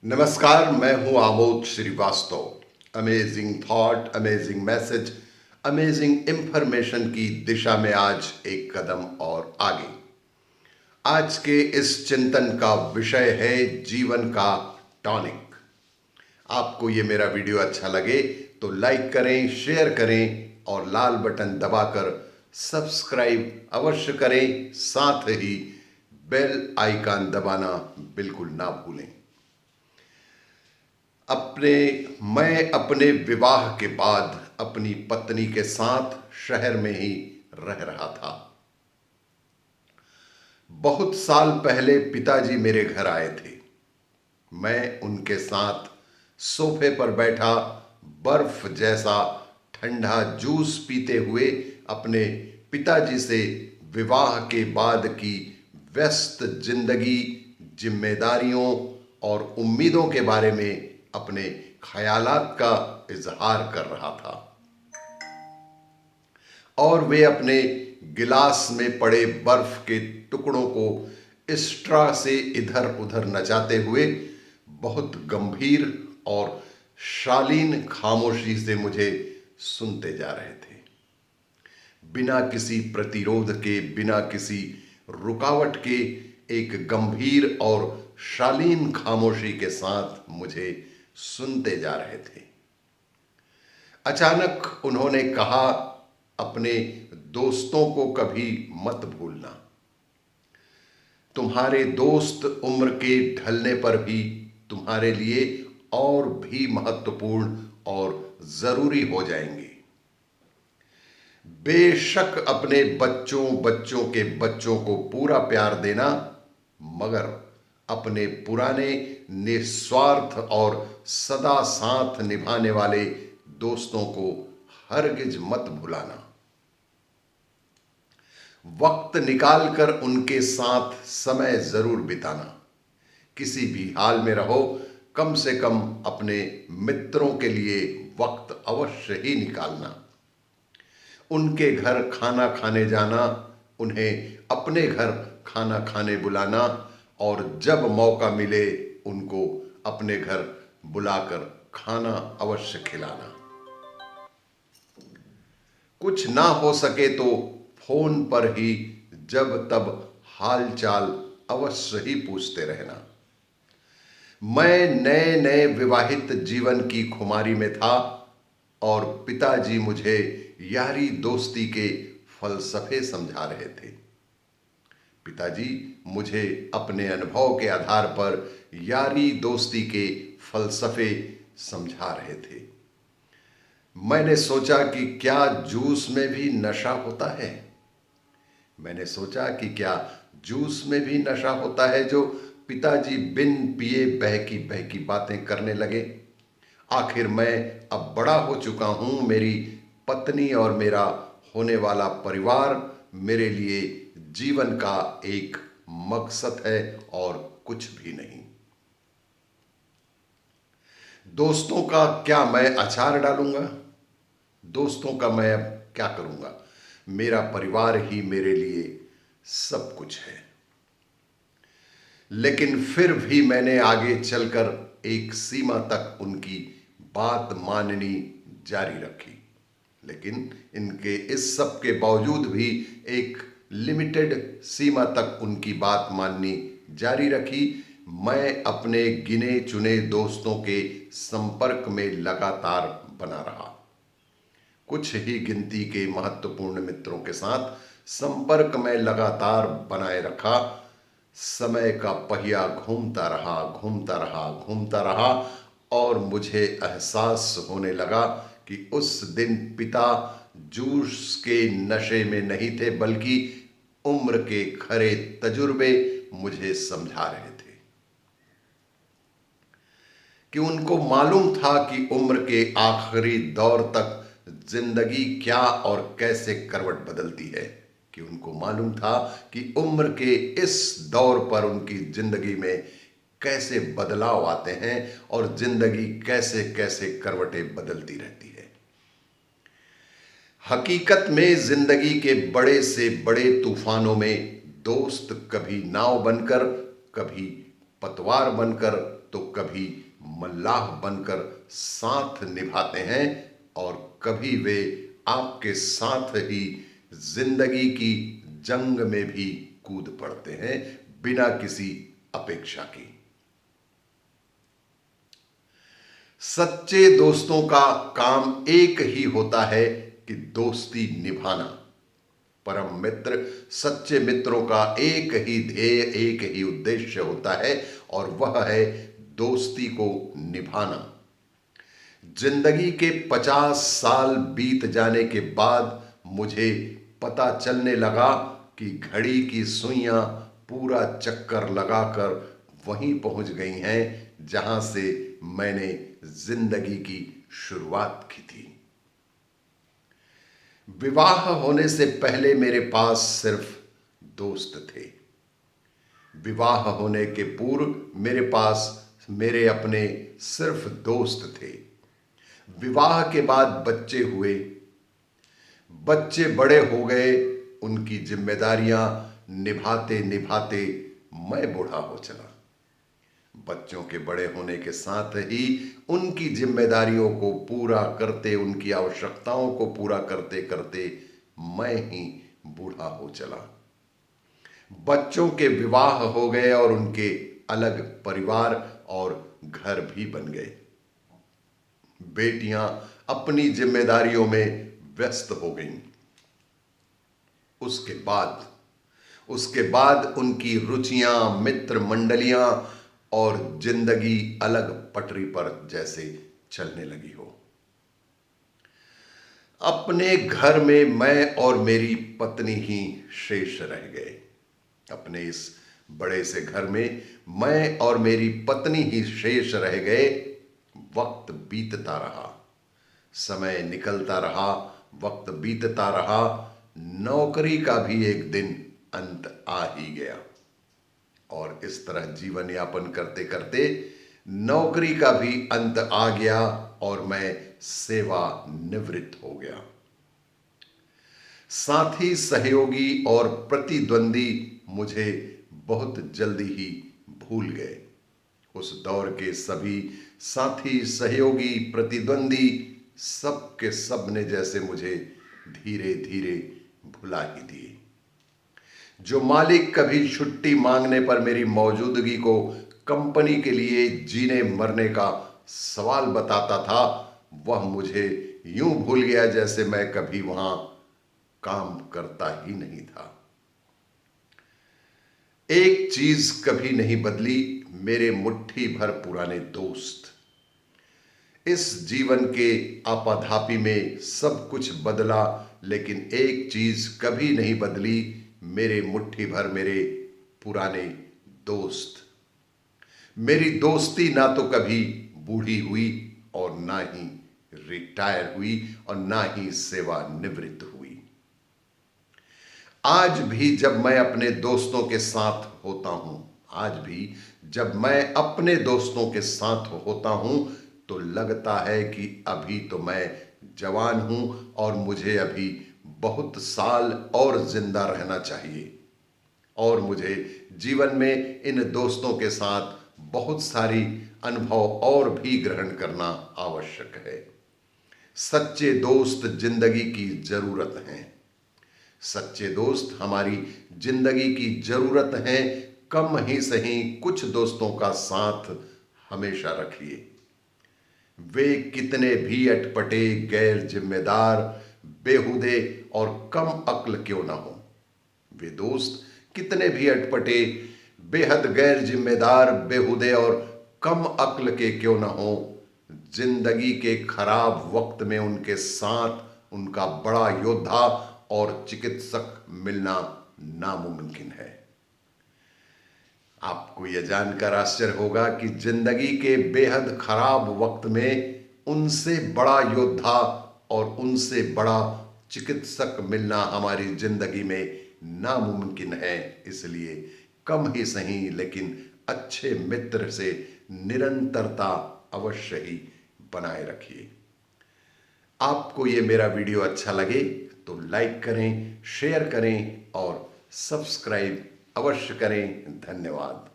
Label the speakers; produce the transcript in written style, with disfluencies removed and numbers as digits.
Speaker 1: नमस्कार, मैं हूं Amod Srivastava. Amazing thought, amazing message, amazing information की दिशा में आज एक कदम और आगे। आज के इस चिंतन का विषय है जीवन का टॉनिक। आपको ये मेरा वीडियो अच्छा लगे तो लाइक करें, शेयर करें और लाल बटन दबाकर सब्सक्राइब अवश्य करें। साथ ही बेल आइकन दबाना बिल्कुल ना भूलें। मैं अपने विवाह के बाद अपनी पत्नी के साथ शहर में ही रह रहा था। बहुत साल पहले पिताजी मेरे घर आए थे। मैं उनके साथ सोफे पर बैठा बर्फ जैसा ठंडा जूस पीते हुए अपने पिताजी से विवाह के बाद की व्यस्त जिंदगी, जिम्मेदारियों और उम्मीदों के बारे में अपने ख्यालात का इजहार कर रहा था। और वे अपने गिलास में पड़े बर्फ के टुकड़ों को स्ट्रा से इधर उधर नचाते हुए बहुत गंभीर और शालीन खामोशी से मुझे सुनते जा रहे थे। बिना किसी प्रतिरोध के, बिना किसी रुकावट के एक गंभीर और शालीन खामोशी के साथ मुझे सुनते जा रहे थे। अचानक उन्होंने कहा, अपने दोस्तों को कभी मत भूलना। तुम्हारे दोस्त उम्र के ढलने पर भी तुम्हारे लिए और भी महत्वपूर्ण और जरूरी हो जाएंगे। बेशक अपने बच्चों बच्चों के बच्चों को पूरा प्यार देना, मगर अपने पुराने निस्वार्थ और सदा साथ निभाने वाले दोस्तों को हरगिज मत भुलाना। वक्त निकालकर उनके साथ समय जरूर बिताना। किसी भी हाल में रहो, कम से कम अपने मित्रों के लिए वक्त अवश्य ही निकालना। उनके घर खाना खाने जाना, उन्हें अपने घर खाना खाने बुलाना और जब मौका मिले उनको अपने घर बुलाकर खाना अवश्य खिलाना। कुछ ना हो सके तो फोन पर ही जब तब हालचाल अवश्य ही पूछते रहना। मैं नए नए विवाहित जीवन की खुमारी में था और पिताजी मुझे यारी दोस्ती के फलसफे समझा रहे थे। पिताजी मुझे अपने अनुभव के आधार पर यारी दोस्ती के फलसफे समझा रहे थे। मैंने सोचा कि क्या जूस में भी नशा होता है। मैंने सोचा कि क्या जूस में भी नशा होता है, जो पिताजी बिन पिए बहकी बहकी बातें करने लगे। आखिर मैं अब बड़ा हो चुका हूं। मेरी पत्नी और मेरा होने वाला परिवार मेरे लिए जीवन का एक मकसद है और कुछ भी नहीं। दोस्तों का क्या मैं अचार डालूंगा? दोस्तों का मैं अब क्या करूंगा? मेरा परिवार ही मेरे लिए सब कुछ है। लेकिन फिर भी मैंने आगे चलकर एक सीमा तक उनकी बात माननी जारी रखी। लेकिन इनके इस सब के बावजूद भी एक लिमिटेड सीमा तक उनकी बात माननी जारी रखी। मैं अपने गिने चुने दोस्तों के संपर्क में लगातार बना रहा। कुछ ही गिनती के महत्वपूर्ण मित्रों के साथ संपर्क में लगातार बनाए रखा। समय का पहिया घूमता रहा, घूमता रहा, घूमता रहा और मुझे एहसास होने लगा कि उस दिन पिता जूस के नशे में नहीं थे, बल्कि उम्र के खरे तजुर्बे मुझे समझा रहे थे। कि उनको मालूम था कि उम्र के आखिरी दौर तक जिंदगी क्या और कैसे करवट बदलती है। कि उनको मालूम था कि उम्र के इस दौर पर उनकी जिंदगी में कैसे बदलाव आते हैं और जिंदगी कैसे कैसे करवटें बदलती रहती है। हकीकत में जिंदगी के बड़े से बड़े तूफानों में दोस्त कभी नाव बनकर, कभी पतवार बनकर तो कभी मल्लाह बनकर साथ निभाते हैं और कभी वे आपके साथ ही जिंदगी की जंग में भी कूद पड़ते हैं बिना किसी अपेक्षा की। सच्चे दोस्तों का काम एक ही होता है कि दोस्ती निभाना। परम मित्र, सच्चे मित्रों का एक ही ध्येय, एक ही उद्देश्य होता है और वह है दोस्ती को निभाना। जिंदगी के 50 साल बीत जाने के बाद मुझे पता चलने लगा कि घड़ी की सुइयां पूरा चक्कर लगाकर वहीं पहुंच गई हैं जहां से मैंने जिंदगी की शुरुआत की थी। विवाह होने से पहले मेरे पास सिर्फ दोस्त थे। विवाह होने के पूर्व मेरे पास मेरे अपने सिर्फ दोस्त थे। विवाह के बाद बच्चे हुए, बच्चे बड़े हो गए, उनकी जिम्मेदारियां निभाते निभाते मैं बूढ़ा हो चला। बच्चों के बड़े होने के साथ ही उनकी जिम्मेदारियों को पूरा करते, उनकी आवश्यकताओं को पूरा करते करते मैं ही बूढ़ा हो चला। बच्चों के विवाह हो गए और उनके अलग परिवार और घर भी बन गए। बेटियां अपनी जिम्मेदारियों में व्यस्त हो गईं। उसके बाद उनकी रुचियां, मित्र मंडलियां और जिंदगी अलग पटरी पर जैसे चलने लगी हो। अपने घर में मैं और मेरी पत्नी ही शेष रह गए। अपने इस बड़े से घर में मैं और मेरी पत्नी ही शेष रह गए। वक्त बीतता रहा, समय निकलता रहा, वक्त बीतता रहा। नौकरी का भी एक दिन अंत आ ही गया और इस तरह जीवन यापन करते करते नौकरी का भी अंत आ गया और मैं सेवा निवृत्त हो गया। साथी, सहयोगी और प्रतिद्वंदी मुझे बहुत जल्दी ही भूल गए। उस दौर के सभी साथी, सहयोगी, प्रतिद्वंदी सब के सब ने जैसे मुझे धीरे धीरे भुला ही दिए। जो मालिक कभी छुट्टी मांगने पर मेरी मौजूदगी को कंपनी के लिए जीने मरने का सवाल बताता था, वह मुझे यूं भूल गया जैसे मैं कभी वहां काम करता ही नहीं था। एक चीज कभी नहीं बदली, मेरे मुट्ठी भर पुराने दोस्त। इस जीवन के आपाधापी में सब कुछ बदला, लेकिन एक चीज कभी नहीं बदली, मेरे मुट्ठी भर मेरे पुराने दोस्त। मेरी दोस्ती ना तो कभी बूढ़ी हुई और ना ही रिटायर हुई और ना ही सेवानिवृत्त हुई। आज भी जब मैं अपने दोस्तों के साथ होता हूं, तो लगता है कि अभी तो मैं जवान हूं और मुझे अभी बहुत साल और जिंदा रहना चाहिए और मुझे जीवन में इन दोस्तों के साथ बहुत सारी अनुभव और भी ग्रहण करना आवश्यक है। सच्चे दोस्त जिंदगी की जरूरत हैं। सच्चे दोस्त हमारी जिंदगी की जरूरत हैं। कम ही सही कुछ दोस्तों का साथ हमेशा रखिए। वे कितने भी अटपटे, गैर जिम्मेदार, बेहुदे और कम अक्ल क्यों ना हो, वे दोस्त कितने भी अटपटे, बेहद गैर जिम्मेदार, बेहुदे और कम अक्ल के क्यों ना हो, जिंदगी के खराब वक्त में उनके साथ उनका बड़ा योद्धा और चिकित्सक मिलना नामुमकिन है। आपको यह जानकर आश्चर्य होगा कि जिंदगी के बेहद खराब वक्त में उनसे बड़ा योद्धा और उनसे बड़ा चिकित्सक मिलना हमारी जिंदगी में नामुमकिन है। इसलिए कम ही सही लेकिन अच्छे मित्र से निरंतरता अवश्य ही बनाए रखिए। आपको ये मेरा वीडियो अच्छा लगे तो लाइक करें, शेयर करें और सब्सक्राइब अवश्य करें। धन्यवाद।